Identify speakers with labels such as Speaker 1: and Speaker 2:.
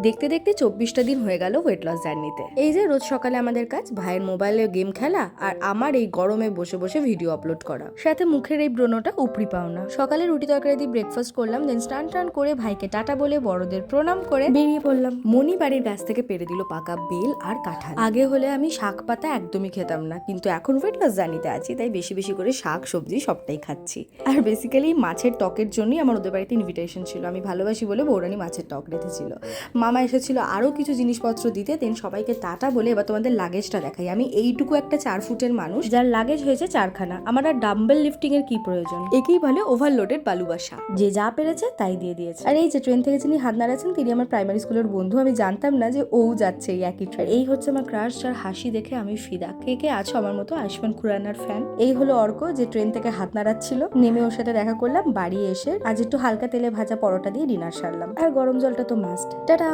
Speaker 1: দেখতে দেখতে 24টা দিন হয়ে গেল ওয়েট লস জার্নিতে। এই যে রোজ সকালে আমাদের কাজ ভাইয়ের মোবাইলে গেম খেলা আর আমার এই গরমে বসে বসে ভিডিও আপলোড করা, সাথে মুখের এই ব্রণটা উপরি পাওনা। সকালে রুটি তরকারি দিয়ে ব্রেকফাস্ট করলাম, দেন স্নান টান করে ভাইকে টাটা বলে বড়দের প্রণাম করে বেরিয়ে পড়লাম। মনি বাড়ির গাছ থেকে পেরে দিল পাকা বেল আর কাঁঠাল। আগে হলে আমি শাক পাতা একদমই খেতাম না, কিন্তু এখন ওয়েট লস জার্নিতে আছি তাই বেশি বেশি করে শাক সবজি সবটাই খাচ্ছি। আর বেসিক্যালি মাছের টকের জন্যই আমার ওদের বাড়িতে ইনভিটেশন ছিল। আমি ভালোবাসি বলে বৌরানি মাছের টক রেখেছিল। মামা এসেছিল আরও কিছু জিনিসপত্র দিতে, দেন সবাইকে টাটা বলে এবার তোমাদের লাগেজটা দেখাই। আমি এইটুকু একটা 4 ফুটের মানুষ যার লাগেজ হয়েছে 4খানা। আমার আর ডাম্বেল লিফটিং এর কি প্রয়োজন? একেই বলে ওভারলোডেড বালুবাসা। যে যা পেরেছে তাই দিয়ে দিয়েছে। আর এই যে ট্রেন থেকে যিনি হাত নাড়াচ্ছেন তিনি আমার প্রাইমারি স্কুলের বন্ধু। আমি জানতাম না যে ও যাচ্ছে এই একই ট্রেন। এই হচ্ছে আমার ক্রাশ, যার হাসি দেখে আমি ফিদা। কে কে আছো আমার মতো আয়ুষ্মান খুরানার ফ্যান? এই হলো অর্ক, যে ট্রেন থেকে হাত নাড়াচ্ছিল। নেমে ওর সাথে দেখা করলাম। বাড়ি এসে আজ একটু হালকা তেলে ভাজা পরোটা দিয়ে ডিনার সারলাম। আর গরম জলটা তো মাস্ট। টাটা।